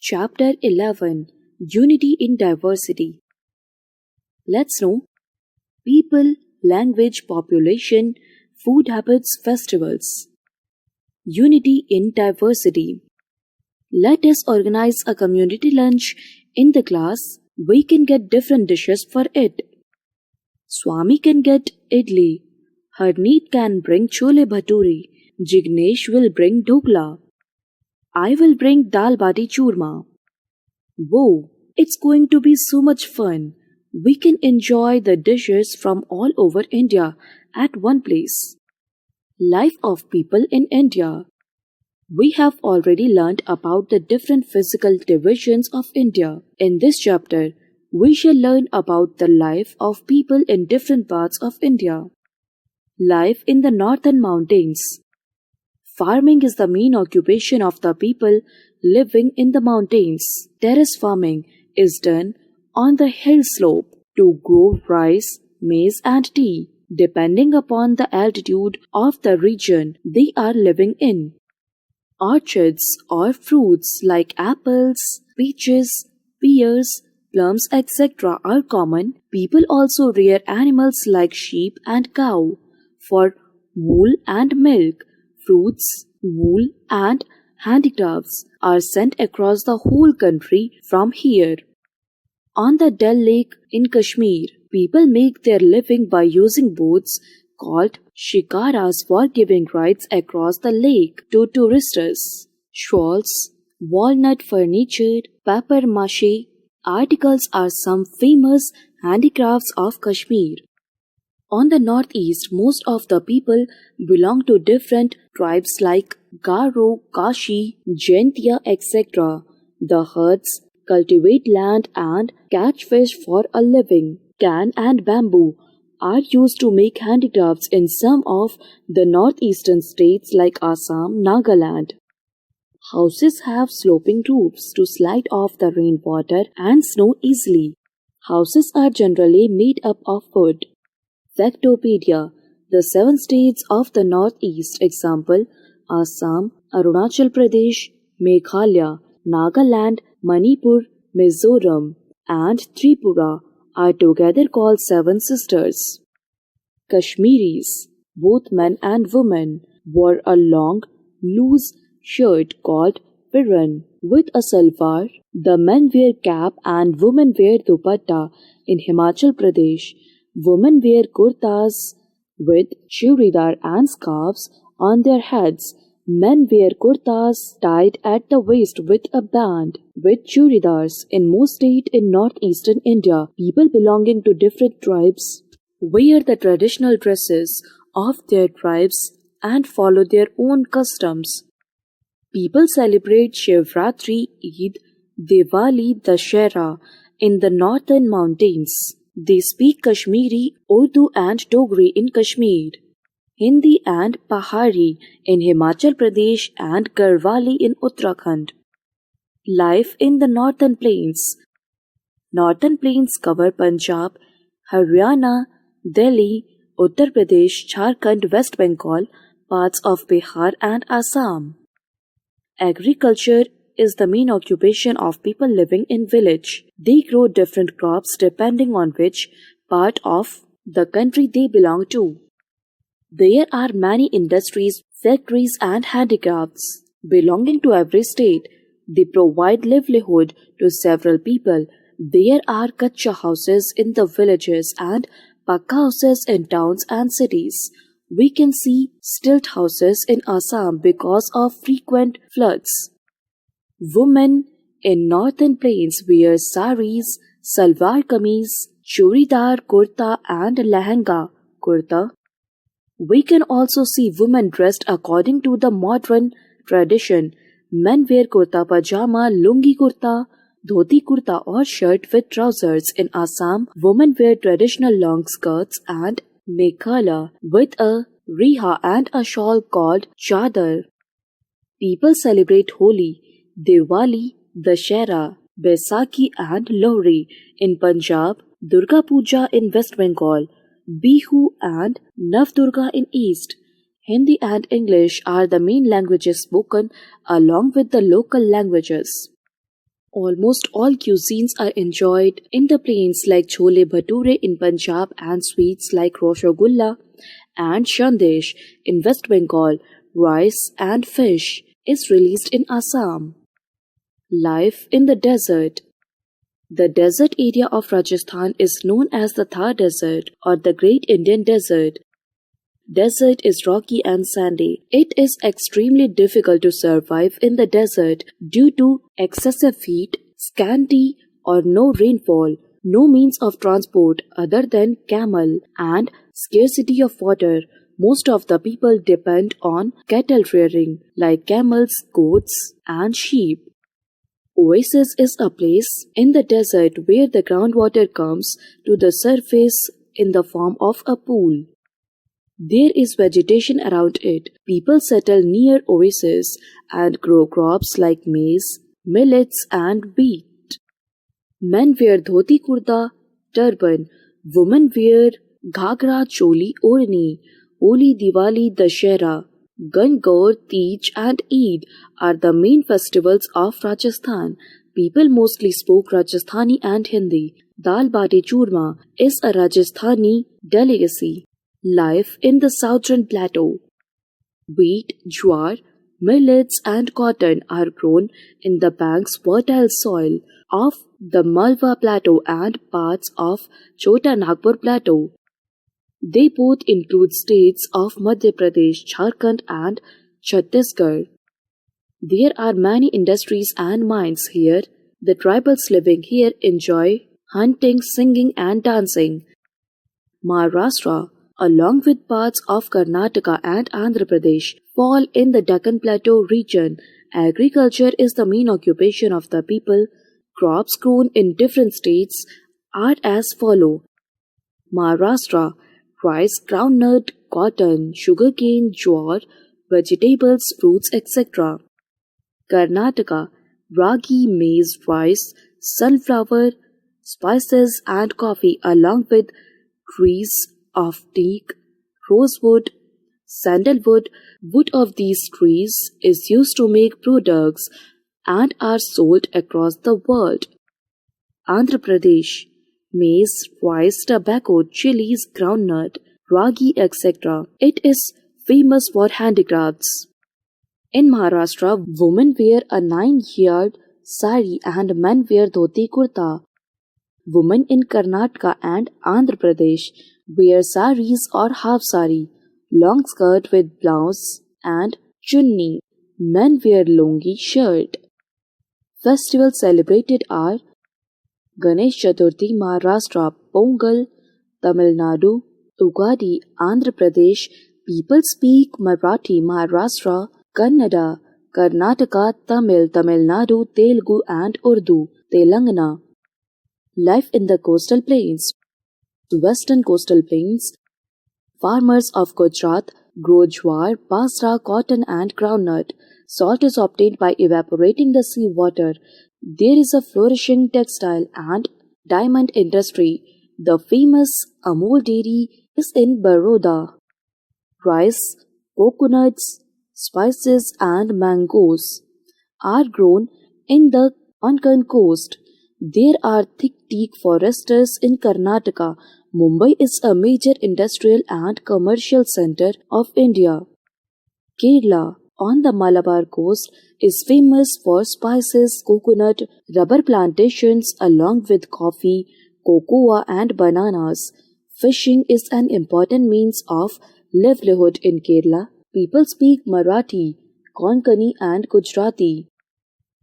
Chapter 11, Unity in Diversity. Let's know people, language, population, food habits, festivals. Unity in diversity. Let us organize a community lunch in the class. We can get different dishes for it. Swami can get idli. Harneet can bring chole bhature. Jignesh will bring dhokla. I will bring dal bati churma. Whoa, it's going to be so much fun. We can enjoy the dishes from all over India at one place. Life of people in India. We have already learned about the different physical divisions of India. In this chapter, we shall learn about the life of people in different parts of India. Life in the northern mountains. Farming is the main occupation of the people living in the mountains. Terrace farming is done on the hill slope to grow rice, maize and tea, depending upon the altitude of the region they are living in. Orchards or fruits like apples, peaches, pears, plums, etc. are common. People also rear animals like sheep and cow for wool and milk. Fruits, wool and handicrafts are sent across the whole country from here. On the Dal Lake in Kashmir, people make their living by using boats called shikaras for giving rides across the lake to tourists. Shawls, walnut furniture, paper mache articles are some famous handicrafts of Kashmir. On the northeast, most of the people belong to different tribes like Garo, Kashi, Jaintia, etc. The herds cultivate land and catch fish for a living. Can and bamboo are used to make handicrafts in some of the northeastern states like Assam, Nagaland. Houses have sloping roofs to slide off the rainwater and snow easily. Houses are generally made up of wood. Factopedia. The 7 states of the Northeast, example, Assam, Arunachal Pradesh, Meghalaya, Nagaland, Manipur, Mizoram, and Tripura are together called 7 sisters. Kashmiris, both men and women, wore a long, loose shirt called piran with a salwar. The men wear cap and women wear dupatta. In Himachal Pradesh, women wear kurtas with churidar and scarves on their heads. Men wear kurtas tied at the waist with a band with churidars. In most states in northeastern India, people belonging to different tribes wear the traditional dresses of their tribes and follow their own customs. People celebrate Shivratri, Eid, Diwali, Dashera in the northern mountains. They speak Kashmiri, Urdu and Dogri in Kashmir, Hindi and Pahari in Himachal Pradesh and Garhwali in Uttarakhand. Life in the Northern Plains. Northern Plains cover Punjab, Haryana, Delhi, Uttar Pradesh, Jharkhand, West Bengal, parts of Bihar and Assam. Agriculture is the main occupation of people living in village. They grow different crops depending on which part of the country they belong to. There are many industries, factories and handicrafts belonging to every state. They provide livelihood to several people. There are kacha houses in the villages and pakka houses in towns and cities. We can see stilt houses in Assam because of frequent floods. Women in northern plains wear saris, salwar kameez, churidar kurta and lehenga kurta. We can also see women dressed according to the modern tradition. Men wear kurta pajama, lungi kurta, dhoti kurta or shirt with trousers. In Assam, women wear traditional long skirts and mekhala with a riha and a shawl called chadar. People celebrate Holi, Diwali, Dashera, Baisakhi and Lohri in Punjab, Durga Puja in West Bengal, Bihu and Navdurga in East. Hindi and English are the main languages spoken along with the local languages. Almost all cuisines are enjoyed in the plains like chole bhature in Punjab and sweets like roshogulla and shandesh in West Bengal. Rice and fish is released in Assam. Life in the desert. The desert area of Rajasthan is known as the Thar Desert or the Great Indian Desert. Desert is rocky and sandy. It is extremely difficult to survive in the desert due to excessive heat, scanty or no rainfall, no means of transport other than camel, and scarcity of water. Most of the people depend on cattle rearing like camels, goats, and sheep. Oasis is a place in the desert where the groundwater comes to the surface in the form of a pool. There is vegetation around it. People settle near oases and grow crops like maize, millets, and wheat. Men wear dhoti kurta, turban. Women wear ghagra, choli, orni. Holi, Diwali, Dashera, Gangaur, Teej, and Eid are the main festivals of Rajasthan. People mostly spoke Rajasthani and Hindi. Dal Bati Churma is a Rajasthani delicacy. Life in the southern plateau. Wheat, jowar, millets, and cotton are grown in the bank's fertile soil of the Malwa Plateau and parts of Chota Nagpur Plateau. They both include states of Madhya Pradesh, Jharkhand, and Chhattisgarh. There are many industries and mines here. The tribals living here enjoy hunting, singing, and dancing. Maharashtra, along with parts of Karnataka and Andhra Pradesh, fall in the Deccan Plateau region. Agriculture is the main occupation of the people. Crops grown in different states are as follow. Maharashtra, rice, groundnut, cotton, sugarcane, jowar, vegetables, fruits, etc. Karnataka, ragi, maize, rice, sunflower, spices, and coffee, along with trees of teak, rosewood, sandalwood. Wood of these trees is used to make products and are sold across the world. Andhra Pradesh, maize, rice, tobacco, chilies, groundnut, ragi, etc. It is famous for handicrafts. In Maharashtra, women wear a 9-yard sari and men wear dhoti kurta. Women in Karnataka and Andhra Pradesh wear saris or half sari, long skirt with blouse and chunni. Men wear lungi shirt. Festivals celebrated are Ganesh Chaturthi, Maharashtra, Pongal, Tamil Nadu, Ugadi, Andhra Pradesh. People speak Marathi, Maharashtra, Kannada, Karnataka, Tamil, Tamil Nadu, Telugu, and Urdu, Telangana. Life in the coastal plains. Western coastal plains. Farmers of Gujarat grow jowar, bajra, cotton, and groundnut. Salt is obtained by evaporating the sea water. There is a flourishing textile and diamond industry. The famous Amul dairy is in Baroda. Rice, coconuts, spices, and mangoes are grown in the Konkan coast. There are thick teak forests in Karnataka. Mumbai is a major industrial and commercial center of India. Kerala, on the Malabar coast, is famous for spices, coconut, rubber plantations, along with coffee, cocoa, and bananas. Fishing is an important means of livelihood in Kerala. People speak Marathi, Konkani, and Gujarati.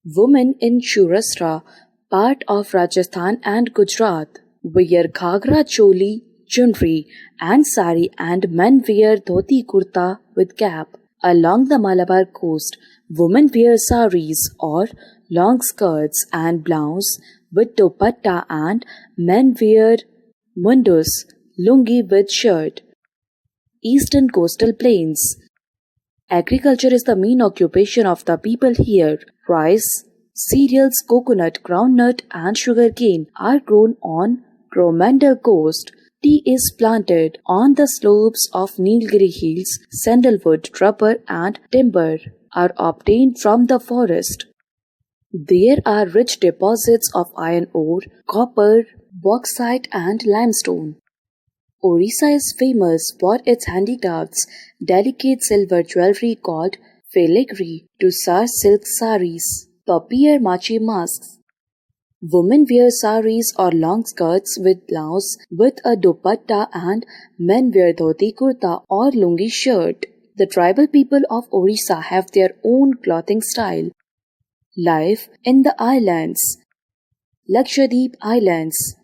Women in Saurashtra, part of Rajasthan and Gujarat, wear ghagra, choli, chunri, and sari, and men wear dhoti kurta with cap. Along the Malabar coast, women wear saris or long skirts and blouse with dupatta, and men wear mundus, lungi with shirt. Eastern coastal plains. Agriculture is the main occupation of the people here. Rice, cereals, coconut, groundnut, and sugarcane are grown on Coromandel coast. Tea is planted on the slopes of Nilgiri hills. Sandalwood, rubber, and timber are obtained from the forest. There are rich deposits of iron ore, copper, bauxite, and limestone. Orissa is famous for its handicrafts, delicate silver jewelry called filigree, tussar silk saris, papier mache masks. Women wear saris or long skirts with blouse with a dupatta, and men wear dhoti kurta or lungi shirt. The tribal people of Orissa have their own clothing style. Life in the islands. Lakshadweep Islands.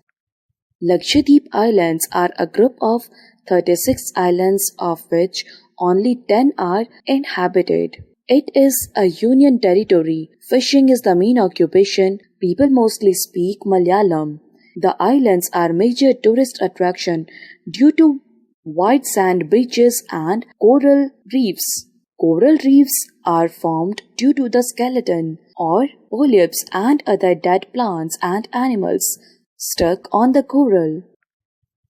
Lakshadweep Islands are a group of 36 islands, of which only 10 are inhabited. It is a union territory. Fishing is the main occupation. People mostly speak Malayalam. The islands are major tourist attraction due to white sand beaches and coral reefs. Coral reefs are formed due to the skeleton or polyps and other dead plants and animals stuck on the coral.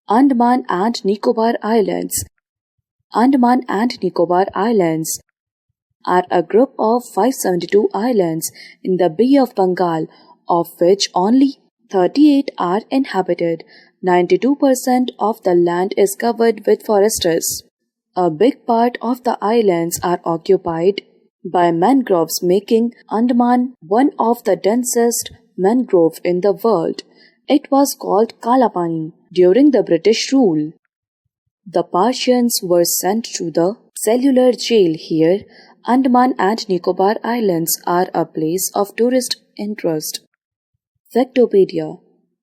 Andaman and Nicobar Islands. Andaman and Nicobar Islands are a group of 572 islands in the Bay of Bengal, of which only 38 are inhabited. 92% of the land is covered with forests. A big part of the islands are occupied by mangroves, making Andaman one of the densest mangrove in the world. It was called Kalapani during the British rule. The Persians were sent to the cellular jail here. Andaman and Nicobar Islands are a place of tourist interest. Factopedia.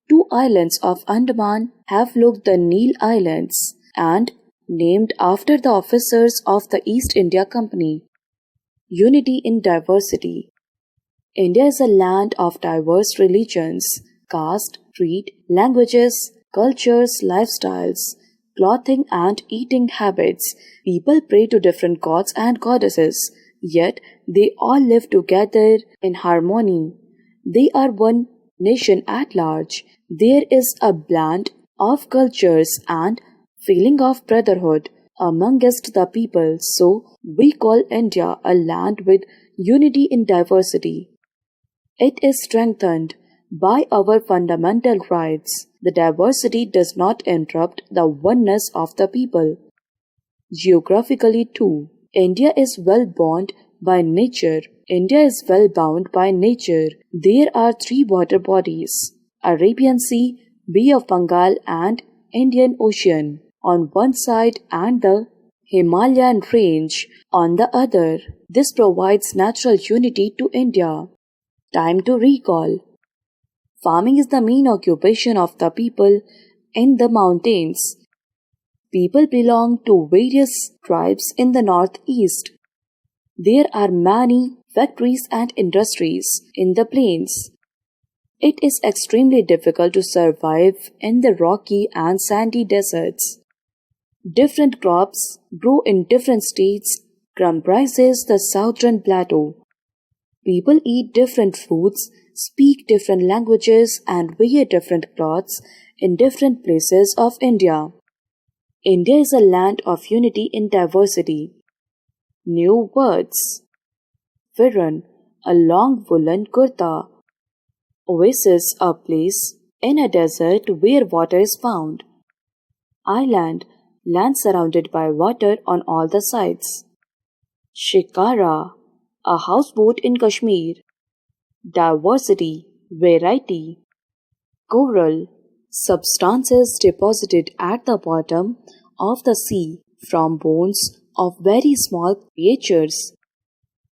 Two islands of Andaman have looked the Neil Islands and named after the officers of the East India Company. Unity in diversity. India is a land of diverse religions, caste, creed, languages, cultures, lifestyles, clothing and eating habits. People pray to different gods and goddesses, yet they all live together in harmony. They are one nation at large. There is a blend of cultures and feeling of brotherhood amongst the people, so we call India a land with unity in diversity. It is strengthened by our fundamental rights. The diversity does not interrupt the oneness of the people. Geographically too, India is well bound by nature. India is well bound by nature. There are three water bodies: Arabian Sea, Bay of Bengal and Indian Ocean on one side and the Himalayan range on the other. This provides natural unity to India. Time to recall. Farming is the main occupation of the people in the mountains. People belong to various tribes in the northeast. There are many factories and industries in the plains. It is extremely difficult to survive in the rocky and sandy deserts. Different crops grow in different states comprises the southern plateau. People eat different foods, speak different languages and wear different clothes in different places of India. India is a land of unity in diversity. New words. Viran, a long woolen kurta. Oasis, a place in a desert where water is found. Island, land surrounded by water on all the sides. Shikara, a houseboat in Kashmir. Diversity, variety. Coral, substances deposited at the bottom of the sea from bones of very small creatures.